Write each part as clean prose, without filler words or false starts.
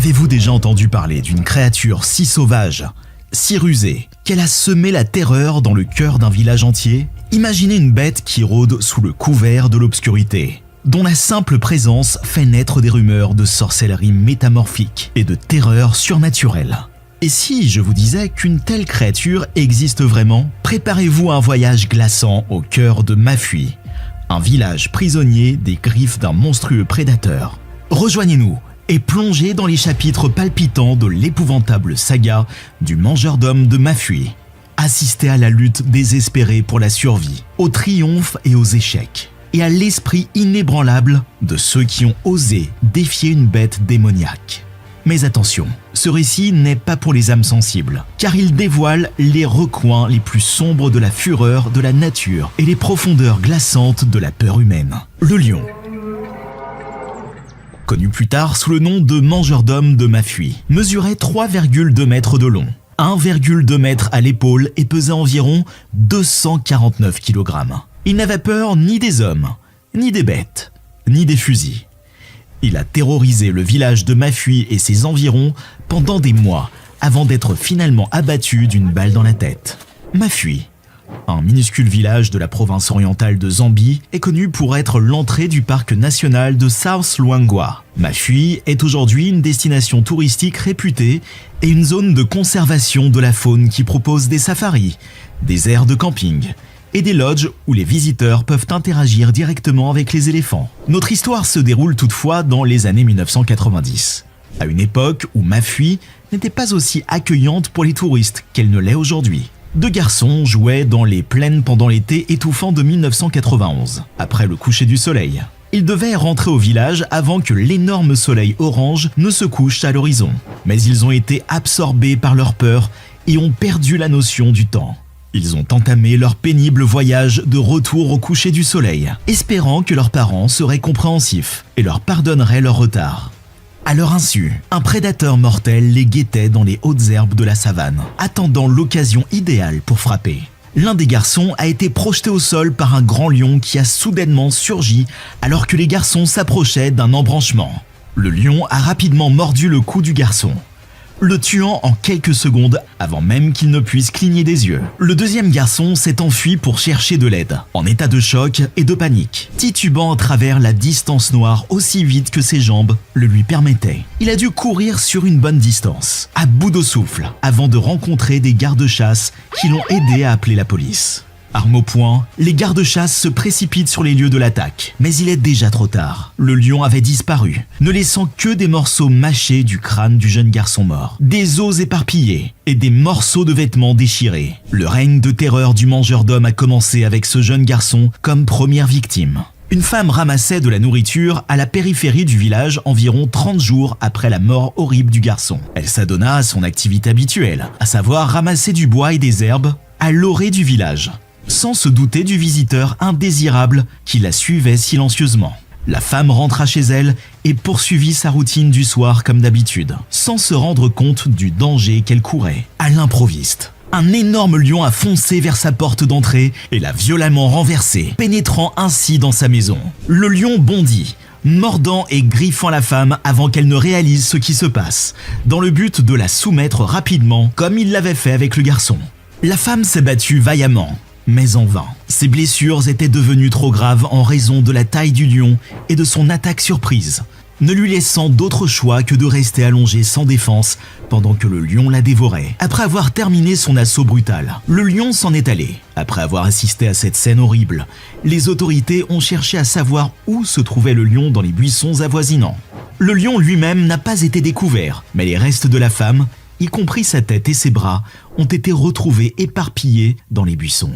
Avez-vous déjà entendu parler d'une créature si sauvage, si rusée, qu'elle a semé la terreur dans le cœur d'un village entier? Imaginez une bête qui rôde sous le couvert de l'obscurité, dont la simple présence fait naître des rumeurs de sorcellerie métamorphique et de terreur surnaturelle. Et si je vous disais qu'une telle créature existe vraiment, préparez-vous à un voyage glaçant au cœur de Mafui, un village prisonnier des griffes d'un monstrueux prédateur. Rejoignez-nous et plongez dans les chapitres palpitants de l'épouvantable saga du mangeur d'hommes de Mafui. Assistez à la lutte désespérée pour la survie, aux triomphes et aux échecs, et à l'esprit inébranlable de ceux qui ont osé défier une bête démoniaque. Mais attention, ce récit n'est pas pour les âmes sensibles, car il dévoile les recoins les plus sombres de la fureur de la nature et les profondeurs glaçantes de la peur humaine. Le lion. Connu plus tard sous le nom de mangeur d'hommes de Mafui, mesurait 3,2 mètres de long, 1,2 mètres à l'épaule et pesait environ 249 kg. Il n'avait peur ni des hommes, ni des bêtes, ni des fusils. Il a terrorisé le village de Mafui et ses environs pendant des mois avant d'être finalement abattu d'une balle dans la tête. Mafui, un minuscule village de la province orientale de Zambie, est connu pour être l'entrée du parc national de South Luangwa. Mafui est aujourd'hui une destination touristique réputée et une zone de conservation de la faune qui propose des safaris, des aires de camping et des lodges où les visiteurs peuvent interagir directement avec les éléphants. Notre histoire se déroule toutefois dans les années 1990, à une époque où Mafui n'était pas aussi accueillante pour les touristes qu'elle ne l'est aujourd'hui. Deux garçons jouaient dans les plaines pendant l'été étouffant de 1991, après le coucher du soleil. Ils devaient rentrer au village avant que l'énorme soleil orange ne se couche à l'horizon. Mais ils ont été absorbés par leur peur et ont perdu la notion du temps. Ils ont entamé leur pénible voyage de retour au coucher du soleil, espérant que leurs parents seraient compréhensifs et leur pardonneraient leur retard. À leur insu, un prédateur mortel les guettait dans les hautes herbes de la savane, attendant l'occasion idéale pour frapper. L'un des garçons a été projeté au sol par un grand lion qui a soudainement surgi alors que les garçons s'approchaient d'un embranchement. Le lion a rapidement mordu le cou du garçon, le tuant en quelques secondes avant même qu'il ne puisse cligner des yeux. Le deuxième garçon s'est enfui pour chercher de l'aide, en état de choc et de panique, titubant à travers la distance noire aussi vite que ses jambes le lui permettaient. Il a dû courir sur une bonne distance, à bout de souffle, avant de rencontrer des gardes-chasse qui l'ont aidé à appeler la police. Arme au poing, les gardes-chasse se précipitent sur les lieux de l'attaque. Mais il est déjà trop tard. Le lion avait disparu, ne laissant que des morceaux mâchés du crâne du jeune garçon mort, des os éparpillés et des morceaux de vêtements déchirés. Le règne de terreur du mangeur d'hommes a commencé avec ce jeune garçon comme première victime. Une femme ramassait de la nourriture à la périphérie du village environ 30 jours après la mort horrible du garçon. Elle s'adonna à son activité habituelle, à savoir ramasser du bois et des herbes à l'orée du village, sans se douter du visiteur indésirable qui la suivait silencieusement. La femme rentra chez elle et poursuivit sa routine du soir comme d'habitude, sans se rendre compte du danger qu'elle courait. À l'improviste, un énorme lion a foncé vers sa porte d'entrée et l'a violemment renversée, pénétrant ainsi dans sa maison. Le lion bondit, mordant et griffant la femme avant qu'elle ne réalise ce qui se passe, dans le but de la soumettre rapidement comme il l'avait fait avec le garçon. La femme s'est battue vaillamment, mais en vain. Ses blessures étaient devenues trop graves en raison de la taille du lion et de son attaque surprise, ne lui laissant d'autre choix que de rester allongée sans défense pendant que le lion la dévorait. Après avoir terminé son assaut brutal, le lion s'en est allé. Après avoir assisté à cette scène horrible, les autorités ont cherché à savoir où se trouvait le lion dans les buissons avoisinants. Le lion lui-même n'a pas été découvert, mais les restes de la femme, y compris sa tête et ses bras, ont été retrouvés éparpillés dans les buissons.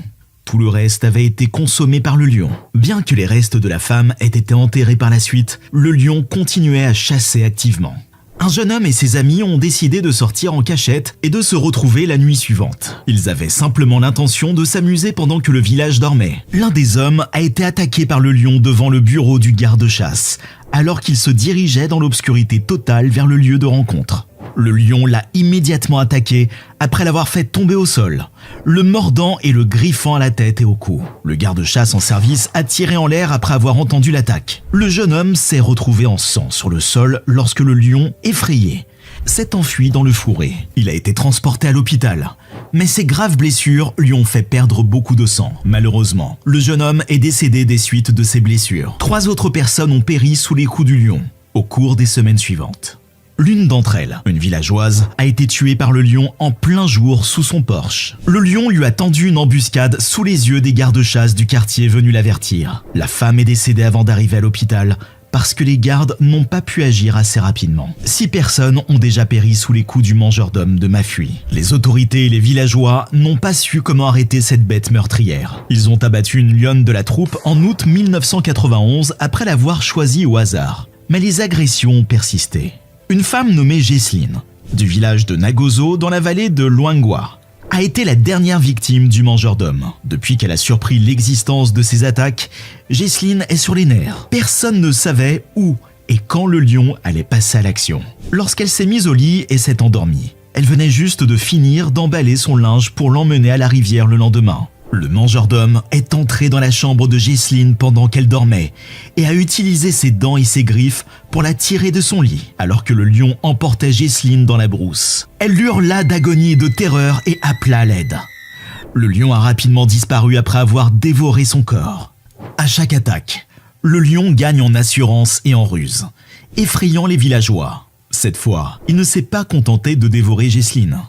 Tout le reste avait été consommé par le lion. Bien que les restes de la femme aient été enterrés par la suite, le lion continuait à chasser activement. Un jeune homme et ses amis ont décidé de sortir en cachette et de se retrouver la nuit suivante. Ils avaient simplement l'intention de s'amuser pendant que le village dormait. L'un des hommes a été attaqué par le lion devant le bureau du garde-chasse, alors qu'il se dirigeait dans l'obscurité totale vers le lieu de rencontre. Le lion l'a immédiatement attaqué après l'avoir fait tomber au sol, le mordant et le griffant à la tête et au cou. Le garde-chasse en service a tiré en l'air après avoir entendu l'attaque. Le jeune homme s'est retrouvé en sang sur le sol lorsque le lion, effrayé, s'est enfui dans le fourré. Il a été transporté à l'hôpital. Mais ses graves blessures lui ont fait perdre beaucoup de sang. Malheureusement, le jeune homme est décédé des suites de ses blessures. 3 autres personnes ont péri sous les coups du lion au cours des semaines suivantes. L'une d'entre elles, une villageoise, a été tuée par le lion en plein jour sous son porche. Le lion lui a tendu une embuscade sous les yeux des gardes-chasse du quartier venus l'avertir. La femme est décédée avant d'arriver à l'hôpital parce que les gardes n'ont pas pu agir assez rapidement. 6 personnes ont déjà péri sous les coups du mangeur-d'hommes de Mafui. Les autorités et les villageois n'ont pas su comment arrêter cette bête meurtrière. Ils ont abattu une lionne de la troupe en août 1991 après l'avoir choisie au hasard. Mais les agressions ont persisté. Une femme nommée Jesseline, du village de Nagozo dans la vallée de Luangwa, a été la dernière victime du mangeur d'hommes. Depuis qu'elle a surpris l'existence de ces attaques, Jesseline est sur les nerfs. Personne ne savait où et quand le lion allait passer à l'action. Lorsqu'elle s'est mise au lit et s'est endormie, elle venait juste de finir d'emballer son linge pour l'emmener à la rivière le lendemain. Le mangeur d'hommes est entré dans la chambre de Jesseline pendant qu'elle dormait et a utilisé ses dents et ses griffes pour la tirer de son lit, alors que le lion emportait Jesseline dans la brousse. Elle hurla d'agonie et de terreur et appela à l'aide. Le lion a rapidement disparu après avoir dévoré son corps. À chaque attaque, le lion gagne en assurance et en ruse, effrayant les villageois. Cette fois, il ne s'est pas contenté de dévorer Jesseline.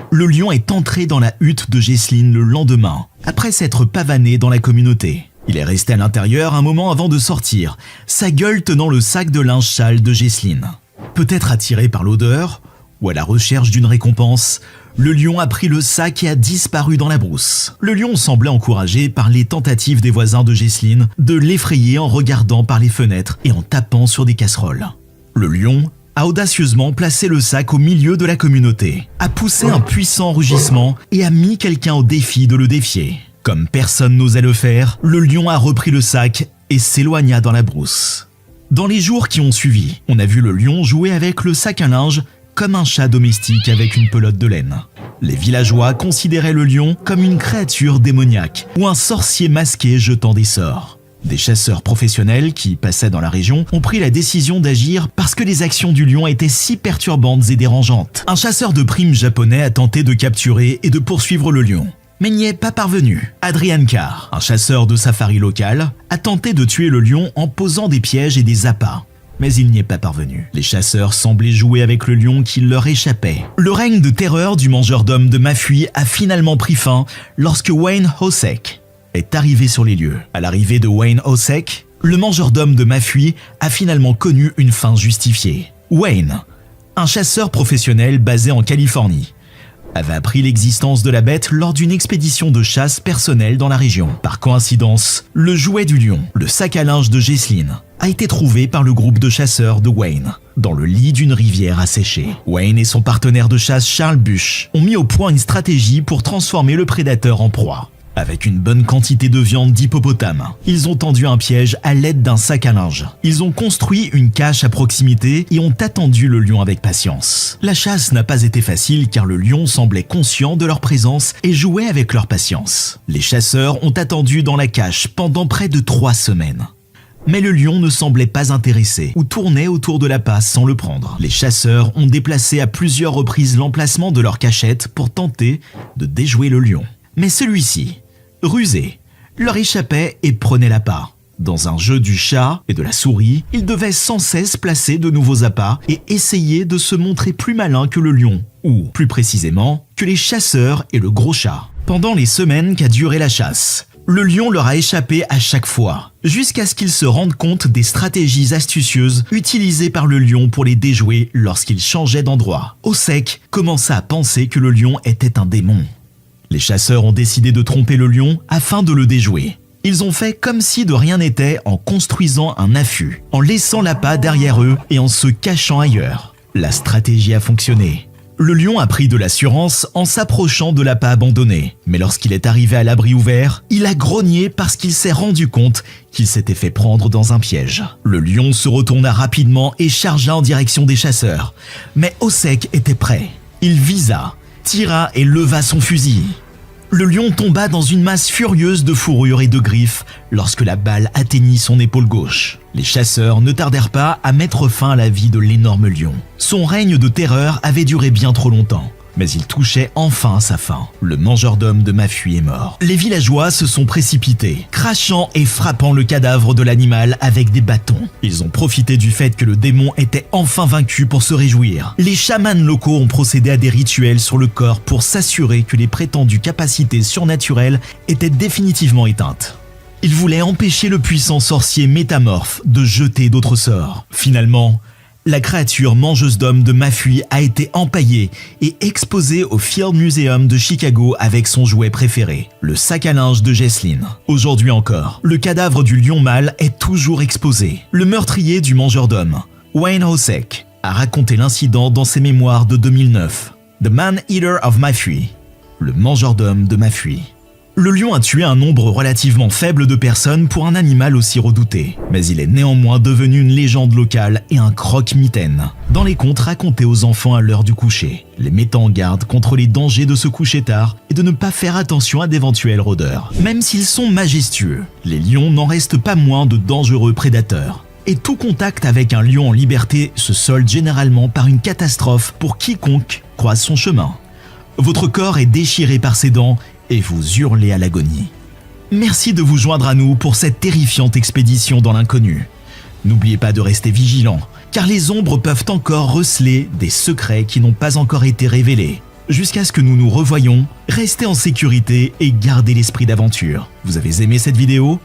Le lion est entré dans la hutte de Jesseline le lendemain, après s'être pavané dans la communauté. Il est resté à l'intérieur un moment avant de sortir, sa gueule tenant le sac de linge sale de Jesseline. Peut-être attiré par l'odeur, ou à la recherche d'une récompense, le lion a pris le sac et a disparu dans la brousse. Le lion semblait encouragé par les tentatives des voisins de Jesseline de l'effrayer en regardant par les fenêtres et en tapant sur des casseroles. Le lion a audacieusement placé le sac au milieu de la communauté, a poussé un puissant rugissement et a mis quelqu'un au défi de le défier. Comme personne n'osait le faire, le lion a repris le sac et s'éloigna dans la brousse. Dans les jours qui ont suivi, on a vu le lion jouer avec le sac à linge comme un chat domestique avec une pelote de laine. Les villageois considéraient le lion comme une créature démoniaque ou un sorcier masqué jetant des sorts. Des chasseurs professionnels qui passaient dans la région ont pris la décision d'agir parce que les actions du lion étaient si perturbantes et dérangeantes. Un chasseur de primes japonais a tenté de capturer et de poursuivre le lion, mais n'y est pas parvenu. Adrian Carr, un chasseur de safari local, a tenté de tuer le lion en posant des pièges et des appâts, mais il n'y est pas parvenu. Les chasseurs semblaient jouer avec le lion qui leur échappait. Le règne de terreur du mangeur d'hommes de Mafui a finalement pris fin lorsque Wayne Hosek est arrivé sur les lieux. À l'arrivée de Wayne Hosek, le mangeur d'hommes de Mafui a finalement connu une fin justifiée. Wayne, un chasseur professionnel basé en Californie, avait appris l'existence de la bête lors d'une expédition de chasse personnelle dans la région. Par coïncidence, le jouet du lion, le sac à linge de Jesseline, a été trouvé par le groupe de chasseurs de Wayne, dans le lit d'une rivière asséchée. Wayne et son partenaire de chasse Charles Bush ont mis au point une stratégie pour transformer le prédateur en proie. Avec une bonne quantité de viande d'hippopotame, ils ont tendu un piège à l'aide d'un sac à linge. Ils ont construit une cache à proximité et ont attendu le lion avec patience. La chasse n'a pas été facile car le lion semblait conscient de leur présence et jouait avec leur patience. Les chasseurs ont attendu dans la cache pendant près de 3 semaines. Mais le lion ne semblait pas intéressé ou tournait autour de l'appât sans le prendre. Les chasseurs ont déplacé à plusieurs reprises l'emplacement de leur cachette pour tenter de déjouer le lion. Mais celui-ci, rusé, leur échappait et prenait l'appât. Dans un jeu du chat et de la souris, ils devaient sans cesse placer de nouveaux appâts et essayer de se montrer plus malins que le lion, ou plus précisément, que les chasseurs et le gros chat. Pendant les semaines qu'a duré la chasse, le lion leur a échappé à chaque fois, jusqu'à ce qu'ils se rendent compte des stratégies astucieuses utilisées par le lion pour les déjouer lorsqu'il changeait d'endroit. Hosek commença à penser que le lion était un démon. Les chasseurs ont décidé de tromper le lion afin de le déjouer. Ils ont fait comme si de rien n'était en construisant un affût, en laissant l'appât derrière eux et en se cachant ailleurs. La stratégie a fonctionné. Le lion a pris de l'assurance en s'approchant de l'appât abandonné, mais lorsqu'il est arrivé à l'abri ouvert, il a grogné parce qu'il s'est rendu compte qu'il s'était fait prendre dans un piège. Le lion se retourna rapidement et chargea en direction des chasseurs, mais Hosek était prêt. Il visa, tira et leva son fusil. Le lion tomba dans une masse furieuse de fourrure et de griffes lorsque la balle atteignit son épaule gauche. Les chasseurs ne tardèrent pas à mettre fin à la vie de l'énorme lion. Son règne de terreur avait duré bien trop longtemps. Mais il touchait enfin sa fin. Le mangeur d'hommes de Mafuy est mort. Les villageois se sont précipités, crachant et frappant le cadavre de l'animal avec des bâtons. Ils ont profité du fait que le démon était enfin vaincu pour se réjouir. Les chamans locaux ont procédé à des rituels sur le corps pour s'assurer que les prétendues capacités surnaturelles étaient définitivement éteintes. Ils voulaient empêcher le puissant sorcier métamorphe de jeter d'autres sorts. Finalement, la créature mangeuse d'hommes de Mafuy a été empaillée et exposée au Field Museum de Chicago avec son jouet préféré, le sac à linge de Jesslyn. Aujourd'hui encore, le cadavre du lion mâle est toujours exposé. Le meurtrier du mangeur d'hommes, Wayne Hosek, a raconté l'incident dans ses mémoires de 2009. The Man-Eater of Mafuy, le mangeur d'hommes de Mafuy. Le lion a tué un nombre relativement faible de personnes pour un animal aussi redouté, mais il est néanmoins devenu une légende locale et un croque-mitaine. Dans les contes racontés aux enfants à l'heure du coucher, les mettant en garde contre les dangers de se coucher tard et de ne pas faire attention à d'éventuels rôdeurs. Même s'ils sont majestueux, les lions n'en restent pas moins de dangereux prédateurs. Et tout contact avec un lion en liberté se solde généralement par une catastrophe pour quiconque croise son chemin. Votre corps est déchiré par ses dents et vous hurlez à l'agonie. Merci de vous joindre à nous pour cette terrifiante expédition dans l'inconnu. N'oubliez pas de rester vigilant, car les ombres peuvent encore receler des secrets qui n'ont pas encore été révélés. Jusqu'à ce que nous nous revoyions, restez en sécurité et gardez l'esprit d'aventure. Vous avez aimé cette vidéo ?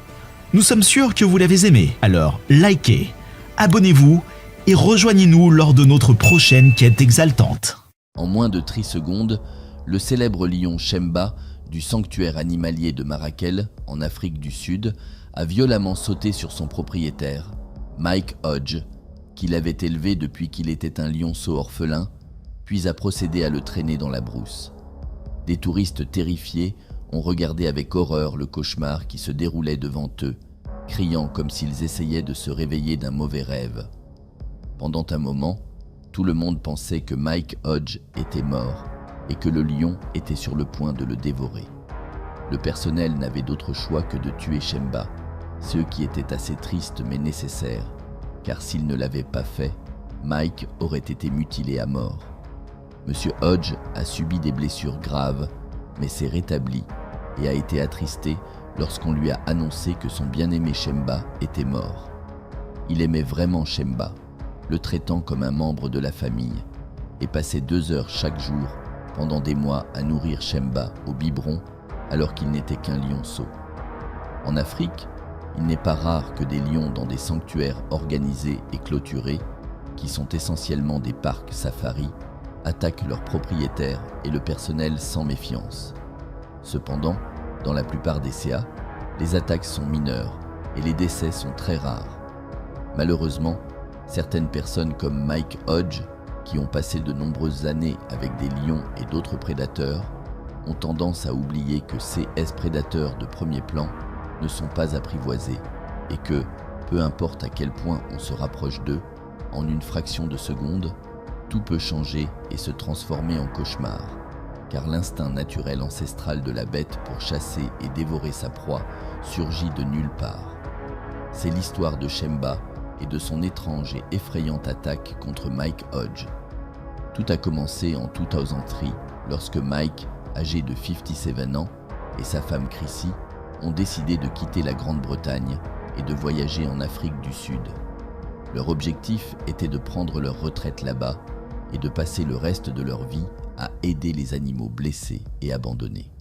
Nous sommes sûrs que vous l'avez aimée, alors likez, abonnez-vous et rejoignez-nous lors de notre prochaine quête exaltante. En moins de 3 secondes, le célèbre lion Shemba du sanctuaire animalier de Marakel, en Afrique du Sud, a violemment sauté sur son propriétaire, Mike Hodge, qu'il avait élevé depuis qu'il était un lionceau orphelin, puis a procédé à le traîner dans la brousse. Des touristes terrifiés ont regardé avec horreur le cauchemar qui se déroulait devant eux, criant comme s'ils essayaient de se réveiller d'un mauvais rêve. Pendant un moment, tout le monde pensait que Mike Hodge était mort, et que le lion était sur le point de le dévorer. Le personnel n'avait d'autre choix que de tuer Shemba, ce qui était assez triste mais nécessaire, car s'il ne l'avait pas fait, Mike aurait été mutilé à mort. Monsieur Hodge a subi des blessures graves, mais s'est rétabli et a été attristé lorsqu'on lui a annoncé que son bien-aimé Shemba était mort. Il aimait vraiment Shemba, le traitant comme un membre de la famille, et passait 2 heures chaque jour pendant des mois à nourrir Shemba au biberon alors qu'il n'était qu'un lionceau. En Afrique, il n'est pas rare que des lions dans des sanctuaires organisés et clôturés, qui sont essentiellement des parcs safari, attaquent leurs propriétaires et le personnel sans méfiance. Cependant, dans la plupart des CA, les attaques sont mineures et les décès sont très rares. Malheureusement, certaines personnes comme Mike Hodge, qui ont passé de nombreuses années avec des lions et d'autres prédateurs, ont tendance à oublier que ces prédateurs de premier plan ne sont pas apprivoisés et que, peu importe à quel point on se rapproche d'eux, en une fraction de seconde, tout peut changer et se transformer en cauchemar, car l'instinct naturel ancestral de la bête pour chasser et dévorer sa proie surgit de nulle part. C'est l'histoire de Shemba et de son étrange et effrayante attaque contre Mike Hodge. Tout a commencé en 2003 lorsque Mike, âgé de 57 ans, et sa femme Chrissy ont décidé de quitter la Grande-Bretagne et de voyager en Afrique du Sud. Leur objectif était de prendre leur retraite là-bas et de passer le reste de leur vie à aider les animaux blessés et abandonnés.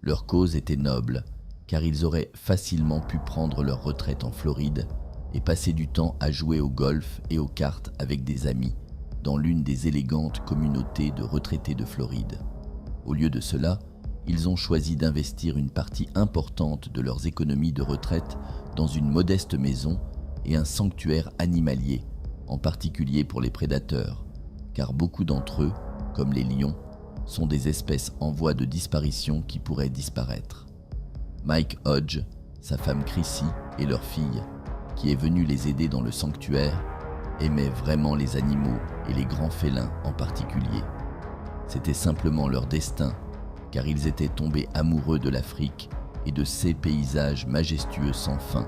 Leur cause était noble, car ils auraient facilement pu prendre leur retraite en Floride et passer du temps à jouer au golf et aux cartes avec des amis dans l'une des élégantes communautés de retraités de Floride. Au lieu de cela, ils ont choisi d'investir une partie importante de leurs économies de retraite dans une modeste maison et un sanctuaire animalier, en particulier pour les prédateurs, car beaucoup d'entre eux, comme les lions, sont des espèces en voie de disparition qui pourraient disparaître. Mike Hodge, sa femme Chrissy et leur fille, qui est venue les aider dans le sanctuaire, aimaient vraiment les animaux et les grands félins en particulier. C'était simplement leur destin car ils étaient tombés amoureux de l'Afrique et de ses paysages majestueux sans fin,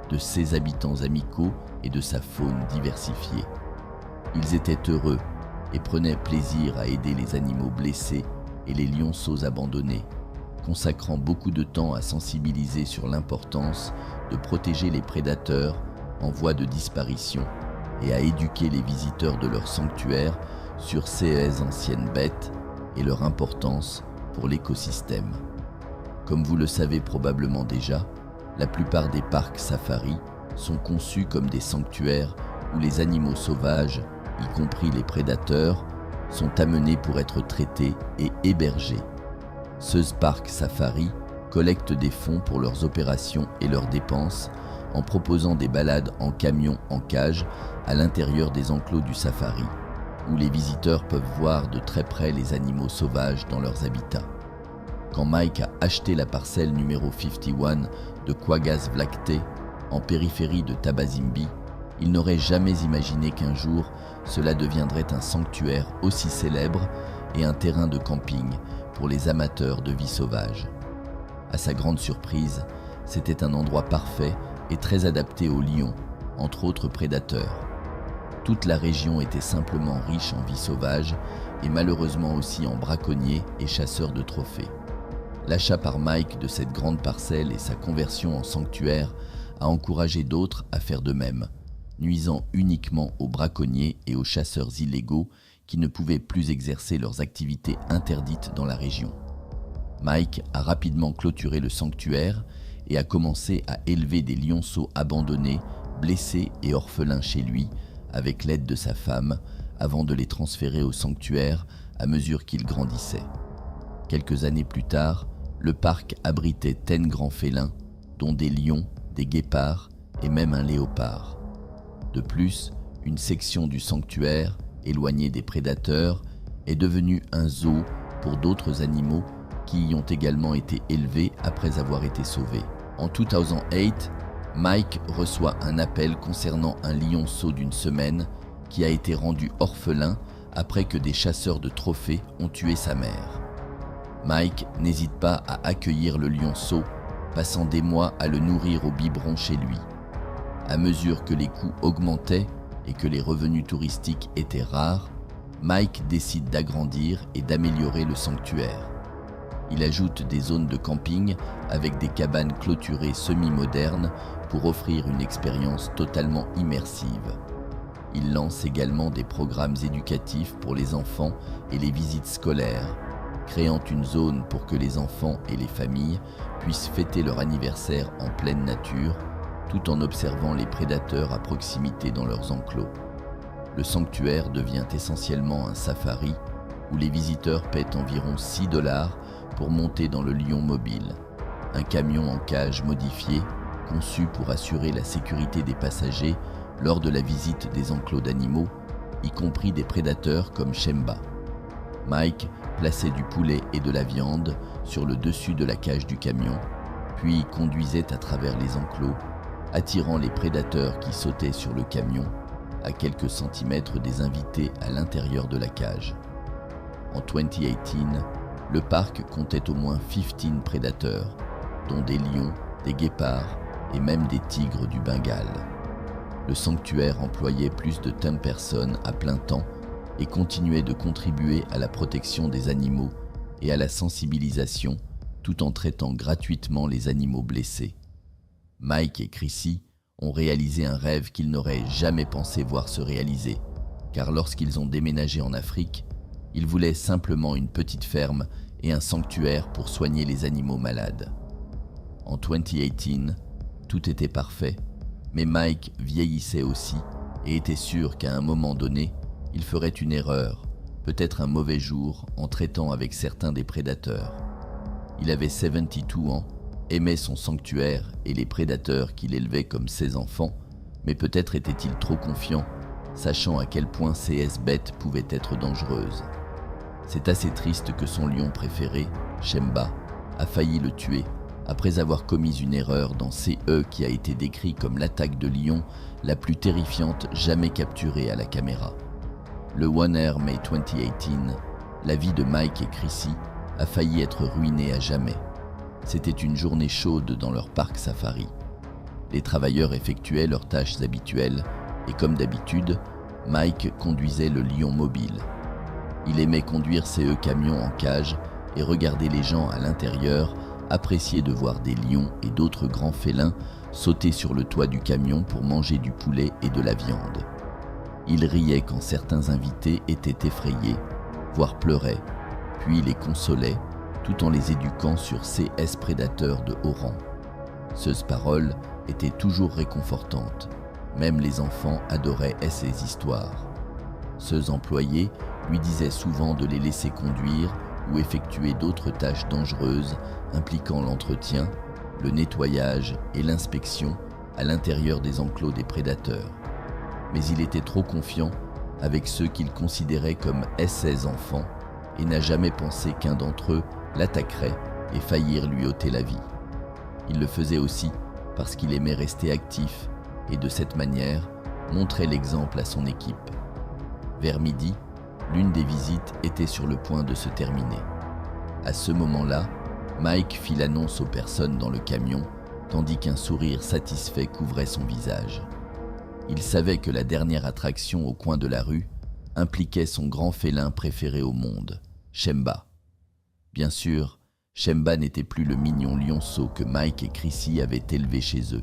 de ses habitants amicaux et de sa faune diversifiée. Ils étaient heureux et prenaient plaisir à aider les animaux blessés et les lionceaux abandonnés, consacrant beaucoup de temps à sensibiliser sur l'importance de protéger les prédateurs en voie de disparition et à éduquer les visiteurs de leur sanctuaire sur ces anciennes bêtes et leur importance pour l'écosystème. Comme vous le savez probablement déjà, la plupart des parcs safari sont conçus comme des sanctuaires où les animaux sauvages, y compris les prédateurs, sont amenés pour être traités et hébergés. Ces parcs safari collectent des fonds pour leurs opérations et leurs dépenses en proposant des balades en camion en cage à l'intérieur des enclos du safari, où les visiteurs peuvent voir de très près les animaux sauvages dans leurs habitats. Quand Mike a acheté la parcelle numéro 51 de Kwagas Vlakte, en périphérie de Tabazimbi, il n'aurait jamais imaginé qu'un jour, cela deviendrait un sanctuaire aussi célèbre et un terrain de camping pour les amateurs de vie sauvage. À sa grande surprise, c'était un endroit parfait et très adapté aux lions, entre autres prédateurs. Toute la région était simplement riche en vie sauvage et malheureusement aussi en braconniers et chasseurs de trophées. L'achat par Mike de cette grande parcelle et sa conversion en sanctuaire a encouragé d'autres à faire de même, nuisant uniquement aux braconniers et aux chasseurs illégaux qui ne pouvaient plus exercer leurs activités interdites dans la région. Mike a rapidement clôturé le sanctuaire et a commencé à élever des lionceaux abandonnés, blessés et orphelins chez lui, avec l'aide de sa femme, avant de les transférer au sanctuaire à mesure qu'ils grandissaient. Quelques années plus tard, le parc abritait 10 grands félins, dont des lions, des guépards et même un léopard. De plus, une section du sanctuaire, éloignée des prédateurs, est devenue un zoo pour d'autres animaux qui y ont également été élevés après avoir été sauvés. En 2008, Mike reçoit un appel concernant un lionceau d'une semaine qui a été rendu orphelin après que des chasseurs de trophées ont tué sa mère. Mike n'hésite pas à accueillir le lionceau, passant des mois à le nourrir au biberon chez lui. À mesure que les coûts augmentaient et que les revenus touristiques étaient rares, Mike décide d'agrandir et d'améliorer le sanctuaire. Il ajoute des zones de camping avec des cabanes clôturées semi-modernes pour offrir une expérience totalement immersive. Il lance également des programmes éducatifs pour les enfants et les visites scolaires, créant une zone pour que les enfants et les familles puissent fêter leur anniversaire en pleine nature, tout en observant les prédateurs à proximité dans leurs enclos. Le sanctuaire devient essentiellement un safari où les visiteurs paient environ $6 pour monter dans le lion mobile, un camion en cage modifié conçu pour assurer la sécurité des passagers lors de la visite des enclos d'animaux, y compris des prédateurs comme Shemba. Mike plaçait du poulet et de la viande sur le dessus de la cage du camion, puis conduisait à travers les enclos, attirant les prédateurs qui sautaient sur le camion à quelques centimètres des invités à l'intérieur de la cage. En 2018, le parc comptait au moins 15 prédateurs, dont des lions, des guépards et même des tigres du Bengale. Le sanctuaire employait plus de 10 personnes à plein temps et continuait de contribuer à la protection des animaux et à la sensibilisation tout en traitant gratuitement les animaux blessés. Mike et Chrissy ont réalisé un rêve qu'ils n'auraient jamais pensé voir se réaliser, car lorsqu'ils ont déménagé en Afrique, ils voulaient simplement une petite ferme et un sanctuaire pour soigner les animaux malades. En 2018, tout était parfait, mais Mike vieillissait aussi et était sûr qu'à un moment donné, il ferait une erreur, peut-être un mauvais jour en traitant avec certains des prédateurs. Il avait 72 ans, aimait son sanctuaire et les prédateurs qu'il élevait comme ses enfants, mais peut-être était-il trop confiant, sachant à quel point ces bêtes pouvaient être dangereuses. C'est assez triste que son lion préféré, Shemba, a failli le tuer après avoir commis une erreur dans CE qui a été décrit comme l'attaque de lion la plus terrifiante jamais capturée à la caméra. Le 1 May 2018, la vie de Mike et Chrissy a failli être ruiné à jamais. C'était une journée chaude dans leur parc safari. Les travailleurs effectuaient leurs tâches habituelles et comme d'habitude, Mike conduisait le lion mobile. Il aimait conduire ses camions en cage et regarder les gens à l'intérieur apprécier de voir des lions et d'autres grands félins sauter sur le toit du camion pour manger du poulet et de la viande. Il riait quand certains invités étaient effrayés, voire pleuraient, puis les consolait tout en les éduquant sur ces prédateurs de haut rang. Ces paroles étaient toujours réconfortantes, même les enfants adoraient ces histoires. Ces employés lui disaient souvent de les laisser conduire ou effectuer d'autres tâches dangereuses impliquant l'entretien, le nettoyage et l'inspection à l'intérieur des enclos des prédateurs. Mais il était trop confiant avec ceux qu'il considérait comme ses enfants et n'a jamais pensé qu'un d'entre eux l'attaquerait et faillir lui ôter la vie. Il le faisait aussi parce qu'il aimait rester actif et de cette manière montrer l'exemple à son équipe. Vers midi, l'une des visites était sur le point de se terminer. À ce moment-là, Mike fit l'annonce aux personnes dans le camion, tandis qu'un sourire satisfait couvrait son visage. Il savait que la dernière attraction au coin de la rue impliquait son grand félin préféré au monde, Shemba. Bien sûr, Shemba n'était plus le mignon lionceau que Mike et Chrissy avaient élevé chez eux.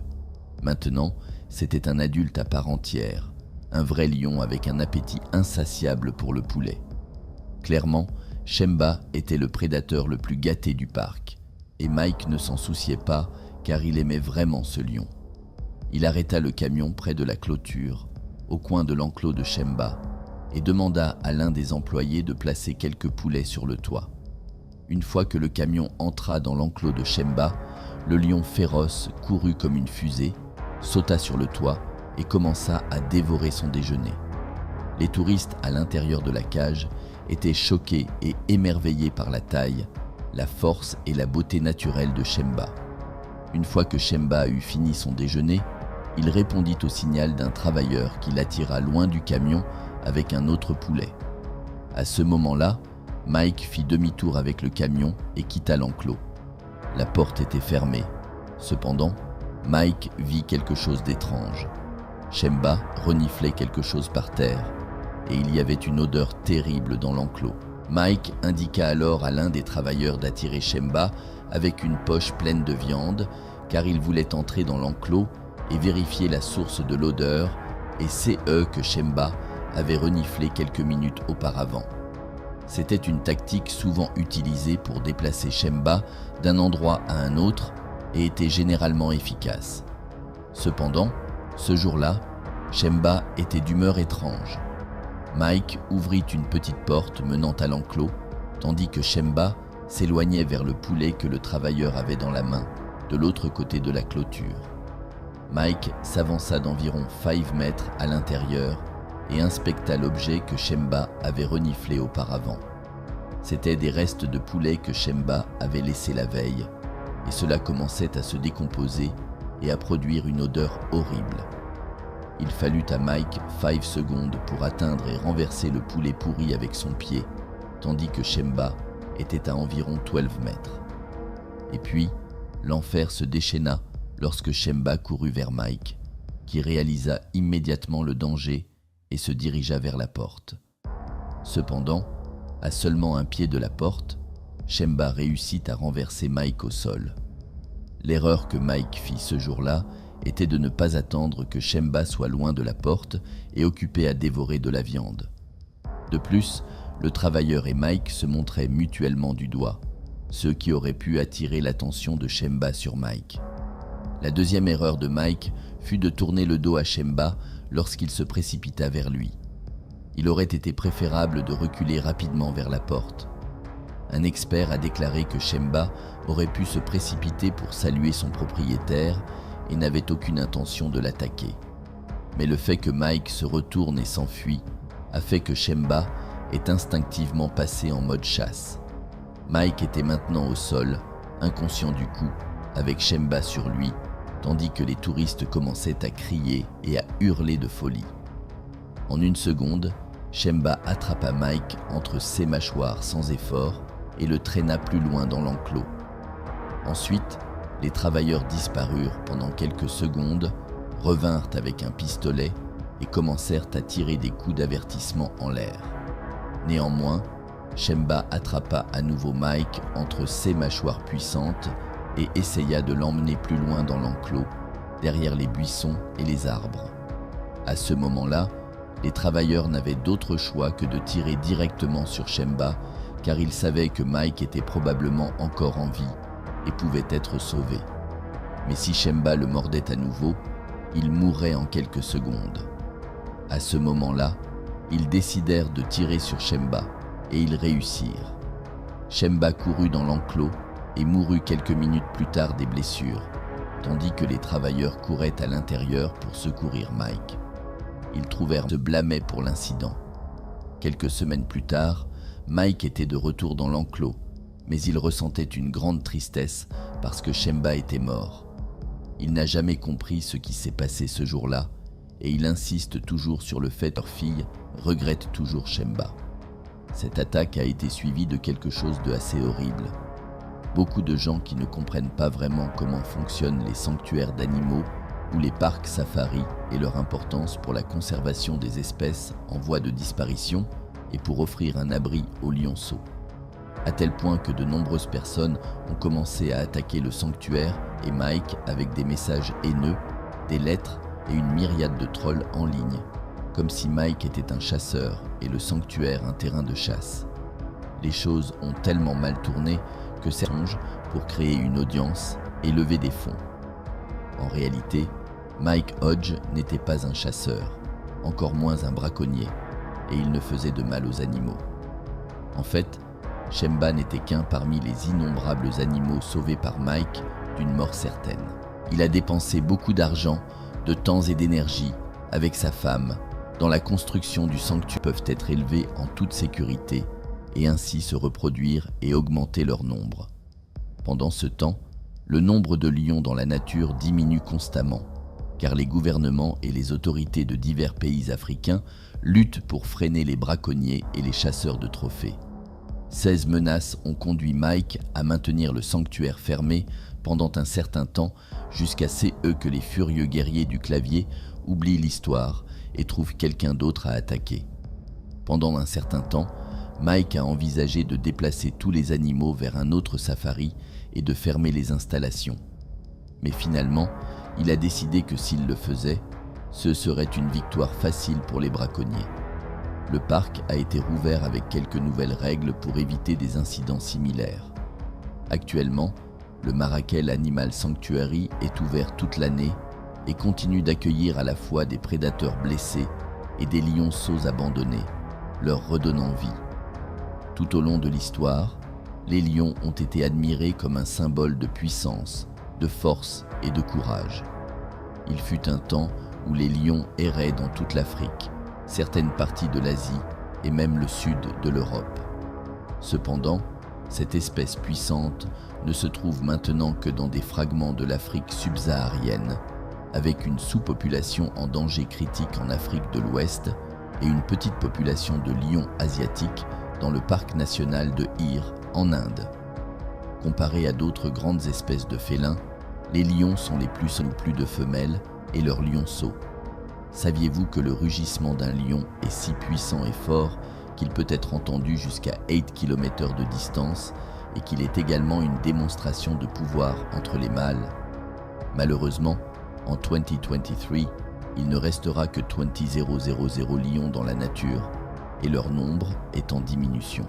Maintenant, c'était un adulte à part entière, un vrai lion avec un appétit insatiable pour le poulet. Clairement, Shemba était le prédateur le plus gâté du parc, et Mike ne s'en souciait pas car il aimait vraiment ce lion. Il arrêta le camion près de la clôture, au coin de l'enclos de Shemba, et demanda à l'un des employés de placer quelques poulets sur le toit. Une fois que le camion entra dans l'enclos de Shemba, le lion féroce courut comme une fusée, sauta sur le toit et commença à dévorer son déjeuner. Les touristes à l'intérieur de la cage étaient choqués et émerveillés par la taille, la force et la beauté naturelle de Shemba. Une fois que Shemba eut fini son déjeuner, il répondit au signal d'un travailleur qui l'attira loin du camion avec un autre poulet. À ce moment-là, Mike fit demi-tour avec le camion et quitta l'enclos. La porte était fermée. Cependant, Mike vit quelque chose d'étrange. Shemba reniflait quelque chose par terre et il y avait une odeur terrible dans l'enclos. Mike indiqua alors à l'un des travailleurs d'attirer Shemba avec une poche pleine de viande car il voulait entrer dans l'enclos et vérifier la source de l'odeur et c'est que Shemba avait reniflé quelques minutes auparavant. C'était une tactique souvent utilisée pour déplacer Shemba d'un endroit à un autre et était généralement efficace. Cependant, ce jour-là, Shemba était d'humeur étrange. Mike ouvrit une petite porte menant à l'enclos, tandis que Shemba s'éloignait vers le poulet que le travailleur avait dans la main, de l'autre côté de la clôture. Mike s'avança d'environ 5 mètres à l'intérieur et inspecta l'objet que Shemba avait reniflé auparavant. C'étaient des restes de poulet que Shemba avait laissés la veille, et cela commençait à se décomposer et à produire une odeur horrible. Il fallut à Mike 5 secondes pour atteindre et renverser le poulet pourri avec son pied, tandis que Shemba était à environ 12 mètres. Et puis, l'enfer se déchaîna lorsque Shemba courut vers Mike, qui réalisa immédiatement le danger et se dirigea vers la porte. Cependant, à seulement un pied de la porte, Shemba réussit à renverser Mike au sol. L'erreur que Mike fit ce jour-là était de ne pas attendre que Shemba soit loin de la porte et occupé à dévorer de la viande. De plus, le travailleur et Mike se montraient mutuellement du doigt, ce qui aurait pu attirer l'attention de Shemba sur Mike. La deuxième erreur de Mike fut de tourner le dos à Shemba lorsqu'il se précipita vers lui. Il aurait été préférable de reculer rapidement vers la porte. Un expert a déclaré que Shemba aurait pu se précipiter pour saluer son propriétaire et n'avait aucune intention de l'attaquer. Mais le fait que Mike se retourne et s'enfuit a fait que Shemba est instinctivement passé en mode chasse. Mike était maintenant au sol, inconscient du coup, avec Shemba sur lui, tandis que les touristes commençaient à crier et à hurler de folie. En une seconde, Shemba attrapa Mike entre ses mâchoires sans effort et le traîna plus loin dans l'enclos. Ensuite, les travailleurs disparurent pendant quelques secondes, revinrent avec un pistolet et commencèrent à tirer des coups d'avertissement en l'air. Néanmoins, Shemba attrapa à nouveau Mike entre ses mâchoires puissantes et essaya de l'emmener plus loin dans l'enclos, derrière les buissons et les arbres. À ce moment-là, les travailleurs n'avaient d'autre choix que de tirer directement sur Shemba, car ils savaient que Mike était probablement encore en vie et pouvait être sauvé. Mais si Shemba le mordait à nouveau, il mourrait en quelques secondes. À ce moment-là, ils décidèrent de tirer sur Shemba et ils réussirent. Shemba courut dans l'enclos et mourut quelques minutes plus tard des blessures, tandis que les travailleurs couraient à l'intérieur pour secourir Mike. Ils se blâmaient pour l'incident. Quelques semaines plus tard, Mike était de retour dans l'enclos, mais il ressentait une grande tristesse parce que Shemba était mort. Il n'a jamais compris ce qui s'est passé ce jour-là et il insiste toujours sur le fait que leur fille regrette toujours Shemba. Cette attaque a été suivie de quelque chose de assez horrible. Beaucoup de gens qui ne comprennent pas vraiment comment fonctionnent les sanctuaires d'animaux ou les parcs safari et leur importance pour la conservation des espèces en voie de disparition et pour offrir un abri aux lionceaux. À tel point que de nombreuses personnes ont commencé à attaquer le sanctuaire et Mike avec des messages haineux, des lettres et une myriade de trolls en ligne, comme si Mike était un chasseur et le sanctuaire un terrain de chasse. Les choses ont tellement mal tourné que c'est pour créer une audience et lever des fonds. En réalité, Mike Hodge n'était pas un chasseur, encore moins un braconnier, et il ne faisait de mal aux animaux. En fait, Shemba n'était qu'un parmi les innombrables animaux sauvés par Mike d'une mort certaine. Il a dépensé beaucoup d'argent, de temps et d'énergie avec sa femme dans la construction du sanctuaire peuvent être élevés en toute sécurité et ainsi se reproduire et augmenter leur nombre. Pendant ce temps, le nombre de lions dans la nature diminue constamment, car les gouvernements et les autorités de divers pays africains luttent pour freiner les braconniers et les chasseurs de trophées. 16 menaces ont conduit Mike à maintenir le sanctuaire fermé pendant un certain temps jusqu'à ce que les furieux guerriers du clavier oublient l'histoire et trouvent quelqu'un d'autre à attaquer. Pendant un certain temps, Mike a envisagé de déplacer tous les animaux vers un autre safari et de fermer les installations. Mais finalement, il a décidé que s'il le faisait, ce serait une victoire facile pour les braconniers. Le parc a été rouvert avec quelques nouvelles règles pour éviter des incidents similaires. Actuellement, le Marrakech Animal Sanctuary est ouvert toute l'année et continue d'accueillir à la fois des prédateurs blessés et des lionceaux abandonnés, leur redonnant vie. Tout au long de l'histoire, les lions ont été admirés comme un symbole de puissance, de force et de courage. Il fut un temps où les lions erraient dans toute l'Afrique, certaines parties de l'Asie et même le sud de l'Europe. Cependant, cette espèce puissante ne se trouve maintenant que dans des fragments de l'Afrique subsaharienne, avec une sous-population en danger critique en Afrique de l'Ouest et une petite population de lions asiatiques dans le parc national de Hir en Inde. Comparés à d'autres grandes espèces de félins, les lions sont les plus de femelles et leurs lionceaux. Saviez-vous que le rugissement d'un lion est si puissant et fort qu'il peut être entendu jusqu'à 8 km de distance et qu'il est également une démonstration de pouvoir entre les mâles? Malheureusement, en 2023, il ne restera que 20,000 lions dans la nature et leur nombre est en diminution.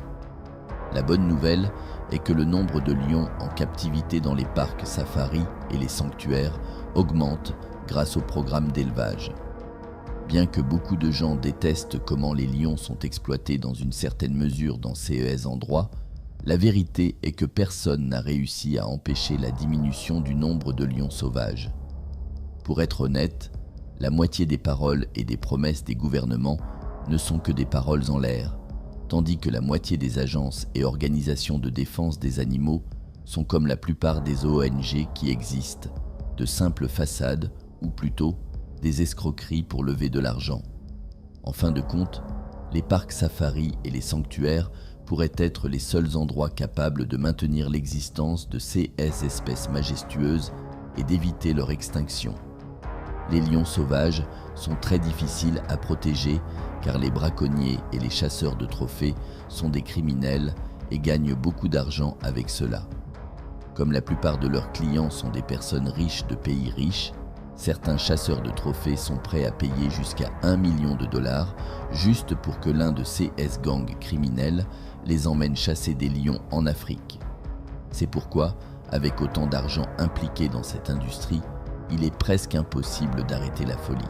La bonne nouvelle est que le nombre de lions en captivité dans les parcs safari et les sanctuaires augmente grâce au programme d'élevage. Bien que beaucoup de gens détestent comment les lions sont exploités dans une certaine mesure dans ces endroits, la vérité est que personne n'a réussi à empêcher la diminution du nombre de lions sauvages. Pour être honnête, la moitié des paroles et des promesses des gouvernements ne sont que des paroles en l'air, tandis que la moitié des agences et organisations de défense des animaux sont comme la plupart des ONG qui existent, de simples façades ou plutôt des escroqueries pour lever de l'argent. En fin de compte, les parcs safari et les sanctuaires pourraient être les seuls endroits capables de maintenir l'existence de ces espèces majestueuses et d'éviter leur extinction. Les lions sauvages sont très difficiles à protéger car les braconniers et les chasseurs de trophées sont des criminels et gagnent beaucoup d'argent avec cela. Comme la plupart de leurs clients sont des personnes riches de pays riches, certains chasseurs de trophées sont prêts à payer jusqu'à $1 million juste pour que l'un de ces gangs criminels les emmène chasser des lions en Afrique. C'est pourquoi, avec autant d'argent impliqué dans cette industrie, il est presque impossible d'arrêter la folie.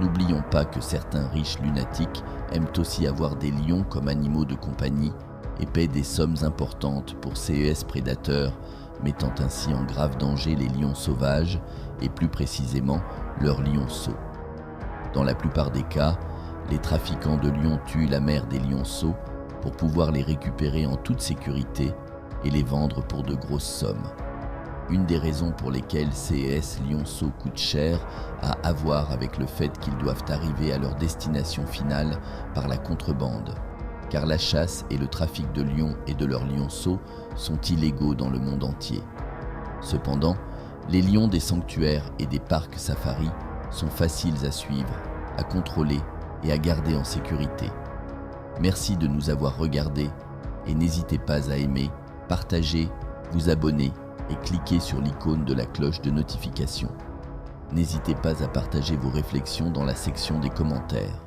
N'oublions pas que certains riches lunatiques aiment aussi avoir des lions comme animaux de compagnie et paient des sommes importantes pour ces prédateurs, mettant ainsi en grave danger les lions sauvages et plus précisément leurs lionceaux. Dans la plupart des cas, les trafiquants de lions tuent la mère des lionceaux pour pouvoir les récupérer en toute sécurité et les vendre pour de grosses sommes. Une des raisons pour lesquelles ces lionceaux coûtent cher a à voir avec le fait qu'ils doivent arriver à leur destination finale par la contrebande, car la chasse et le trafic de lions et de leurs lionceaux sont illégaux dans le monde entier. Cependant, les lions des sanctuaires et des parcs safari sont faciles à suivre, à contrôler et à garder en sécurité. Merci de nous avoir regardés et n'hésitez pas à aimer, partager, vous abonner et cliquez sur l'icône de la cloche de notification. N'hésitez pas à partager vos réflexions dans la section des commentaires.